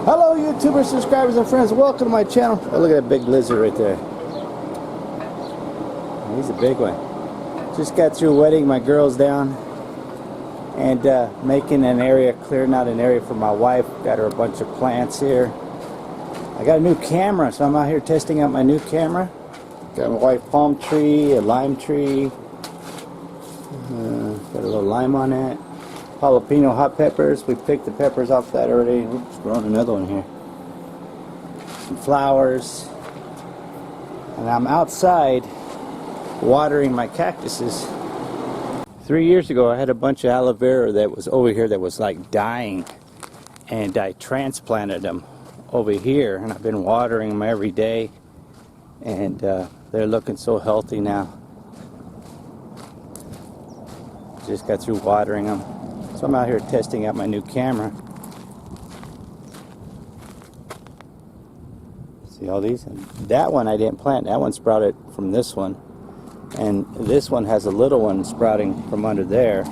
Hello YouTubers, subscribers, and friends. Welcome to my channel. Oh, look at that big lizard right there. He's a big one. Just got through wetting my girls down and making an area, clearing out an area for my wife. Got her a bunch of plants here. I got a new camera, so I'm out here testing out my new camera. Got my white palm tree, a lime tree. Got a little lime on it. Jalapeno hot peppers. We picked the peppers off that already. Oops, growing another one here. Some flowers. And I'm outside watering my cactuses. 3 years ago I had a bunch of aloe vera that was over here that was like dying, and I transplanted them over here, and I've been watering them every day, and they're looking so healthy now. Just got through watering them. So I'm out here testing out my new camera. See all these? And that one I didn't plant. That one sprouted from this one. And this one has a little one sprouting from under there.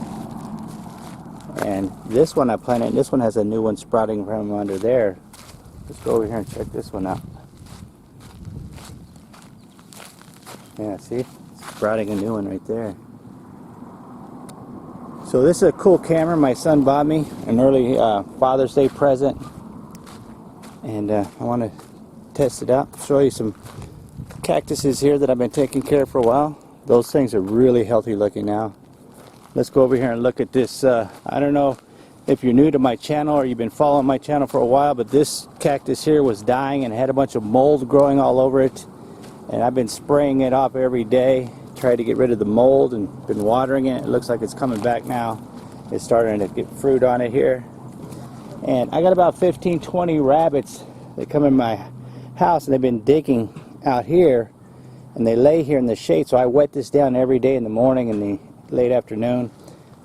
And this one I planted. This one has a new one sprouting from under there. Let's go over here and check this one out. Yeah, see? It's sprouting a new one right there. So this is a cool camera my son bought me, an early Father's Day present, and I want to test it out, show you some cactuses here that I've been taking care of for a while. Those things are really healthy looking now. Let's go over here and look at this. I don't know if you're new to my channel or you've been following my channel for a while, but this cactus here was dying and had a bunch of mold growing all over it, and I've been spraying it off every day. Tried to get rid of the mold and been watering it. It looks like it's coming back now. It's starting to get fruit on it here. And I got about 15-20 rabbits that come in my house, and they've been digging out here, and they lay here in the shade. So I wet this down every day in the morning and the late afternoon.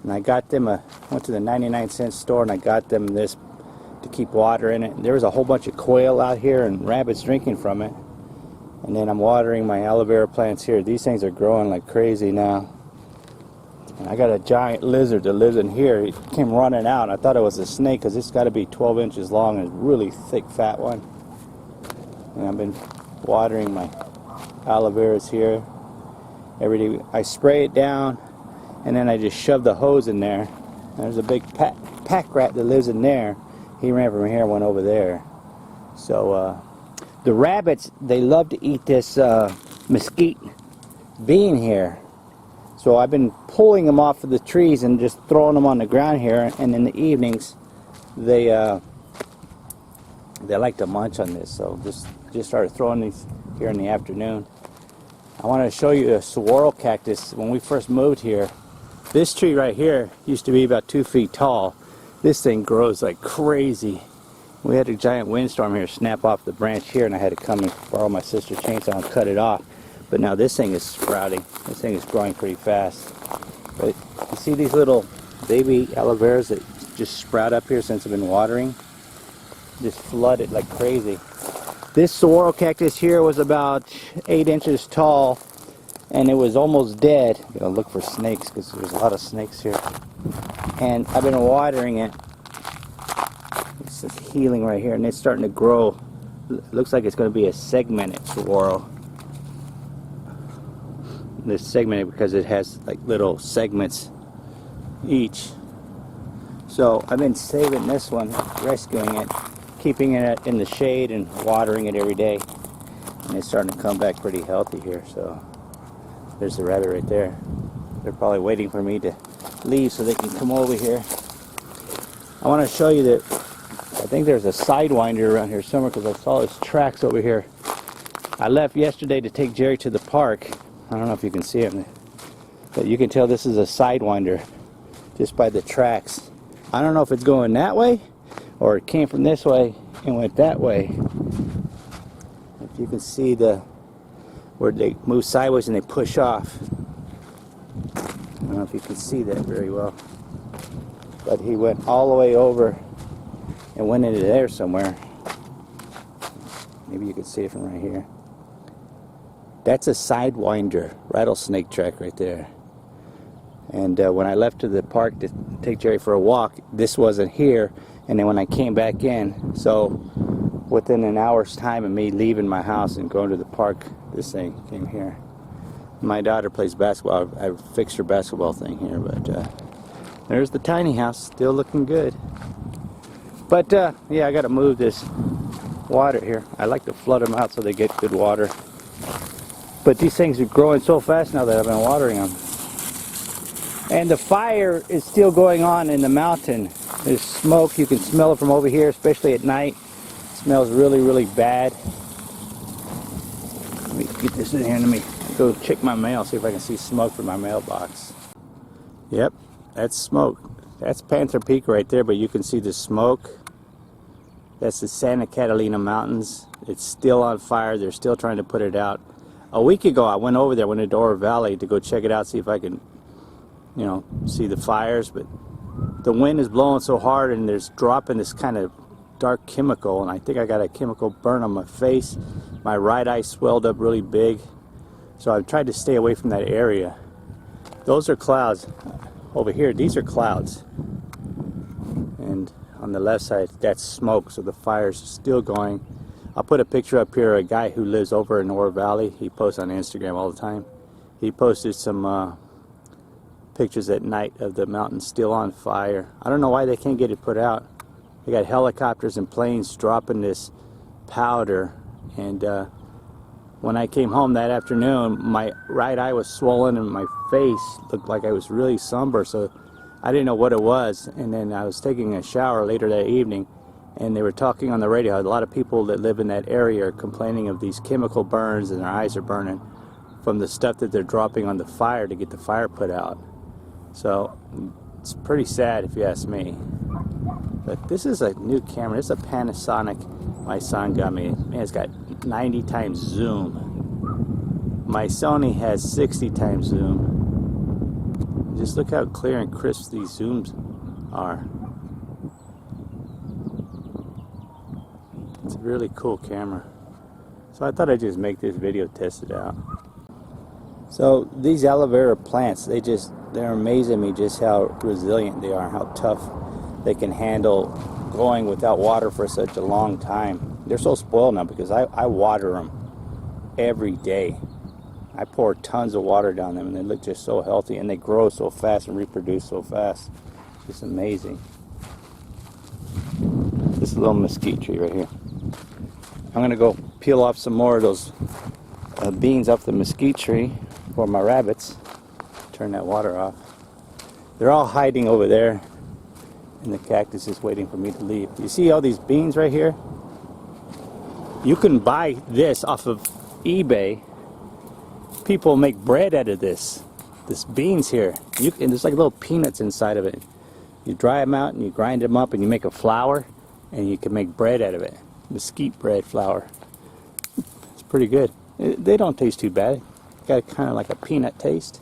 And I got them went to the 99-cent store and I got them this to keep water in it. And there was a whole bunch of quail out here and rabbits drinking from it. And then I'm watering my aloe vera plants here. These things are growing like crazy now. And I got a giant lizard that lives in here. He came running out. I thought it was a snake because it's got to be 12 inches long and it's a really thick, fat one. And I've been watering my aloe veras here every day. I spray it down and then I just shove the hose in there. And there's a big pack rat that lives in there. He ran from here and went over there. So, the rabbits, they love to eat this mesquite bean here. So I've been pulling them off of the trees and just throwing them on the ground here. And in the evenings, they like to munch on this. So just started throwing these here in the afternoon. I want to show you a saguaro cactus. When we first moved here, this tree right here used to be about 2 feet tall. This thing grows like crazy. We had a giant windstorm here snap off the branch here, and I had to come and borrow my sister's chainsaw and cut it off. But now this thing is sprouting. This thing is growing pretty fast. But you see these little baby aloe veras that just sprout up here since I've been watering? Just flooded like crazy. This saguaro cactus here was about 8 inches tall, and it was almost dead. I'm gonna look for snakes because there's a lot of snakes here. And I've been watering it. It's just healing right here, and it's starting to grow. It looks like it's going to be a segmented saguaro. This segmented because it has like little segments each. So I've been saving this one, rescuing it, keeping it in the shade and watering it every day. And it's starting to come back pretty healthy here. So there's the rabbit right there. They're probably waiting for me to leave so they can come over here. I want to show you that I think there's a sidewinder around here somewhere because I saw his tracks over here. I left yesterday to take Jerry to the park. I don't know if you can see him, but you can tell this is a sidewinder just by the tracks. I don't know if it's going that way or it came from this way and went that way. If you can see where they move sideways and they push off. I don't know if you can see that very well, but he went all the way over and went into there somewhere. Maybe you can see it from right here. That's a sidewinder rattlesnake track right there. And when I left to the park to take Jerry for a walk, this wasn't here, And then when I came back in, so within an hour's time of me leaving my house and going to the park, this thing came here. My daughter plays basketball. I fixed her basketball thing here, but there's the tiny house, still looking good. But yeah, I gotta move this water here. I like to flood them out so they get good water. But these things are growing so fast now that I've been watering them. And the fire is still going on in the mountain. There's smoke, you can smell it from over here, especially at night. It smells really, really bad. Let me get this in here, let me go check my mail, see if I can see smoke from my mailbox. Yep, that's smoke. That's Panther Peak right there, but you can see the smoke. That's the Santa Catalina Mountains. It's still on fire. They're still trying to put it out. A week ago, I went over there, went to Oro Valley to go check it out, see if I can, you know, see the fires. But the wind is blowing so hard, and there's dropping this kind of dark chemical, and I think I got a chemical burn on my face. My right eye swelled up really big, so I've tried to stay away from that area. Those are clouds. Over here, these are clouds. And on the left side, that's smoke, so the fire's still going. I'll put a picture up here. A guy who lives over in Oro Valley, he posts on Instagram all the time. He posted some pictures at night of the mountain still on fire. I don't know why they can't get it put out. They got helicopters and planes dropping this powder, and when I came home that afternoon, my right eye was swollen and my face looked like I was really somber, so I didn't know what it was. And then I was taking a shower later that evening, and they were talking on the radio. A lot of people that live in that area are complaining of these chemical burns, and their eyes are burning from the stuff that they're dropping on the fire to get the fire put out. So it's pretty sad if you ask me. But this is a new camera. It's a Panasonic my son got me. Man, it's got 90 times zoom. My Sony has 60 times zoom. Just look how clear and crisp these zooms are. It's a really cool camera. So I thought I'd just make this video, test it out. So these aloe vera plants, they're amazing me just how resilient they are, how tough they can handle going without water for such a long time. They're so spoiled now because I water them every day. I pour tons of water down them, and they look just so healthy, and they grow so fast and reproduce so fast. It's just amazing. This little mesquite tree right here. I'm gonna go peel off some more of those beans off the mesquite tree for my rabbits. Turn that water off. They're all hiding over there, and the cactus is waiting for me to leave. You see all these beans right here? You can buy this off of eBay. People make bread out of this beans here. And there's like little peanuts inside of it. You dry them out and you grind them up and you make a flour, and you can make bread out of it. Mesquite bread flour. It's pretty good. They don't taste too bad. Got kind of like a peanut taste.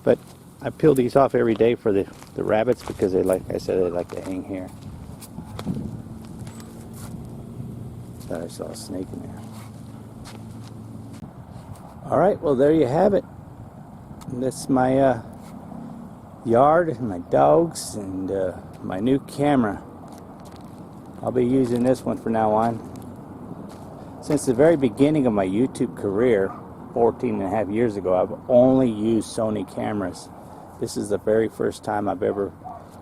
But I peel these off every day for the rabbits because they, like I said, they like to hang here. Thought I saw a snake in there. Alright, well there you have it. That's my yard and my dogs and my new camera. I'll be using this one from now on. Since the very beginning of my YouTube career, 14 and a half years ago, I've only used Sony cameras. This is the very first time I've ever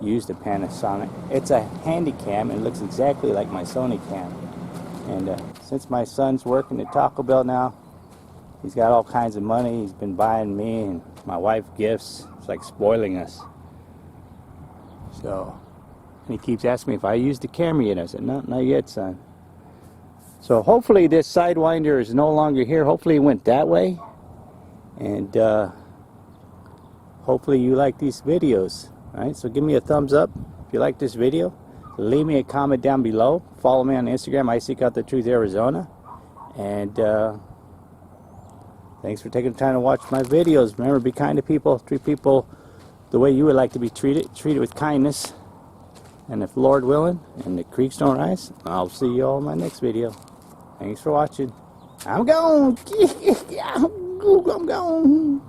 used a Panasonic. It's a Handycam, and it looks exactly like my Sony cam. And since my son's working at Taco Bell now, he's got all kinds of money. He's been buying me and my wife gifts. It's like spoiling us. So, and he keeps asking me if I used the camera yet. I said, no, not yet, son. So hopefully this Sidewinder is no longer here. Hopefully it went that way. And hopefully you like these videos. Alright, so give me a thumbs up if you like this video. Leave me a comment down below. Follow me on Instagram, I Seek Out the Truth Arizona. And thanks for taking the time to watch my videos. Remember, be kind to people. Treat people the way you would like to be treated. Treat it with kindness. And if Lord willing and the creeks don't rise, I'll see you all in my next video. Thanks for watching. I'm gone. I'm gone.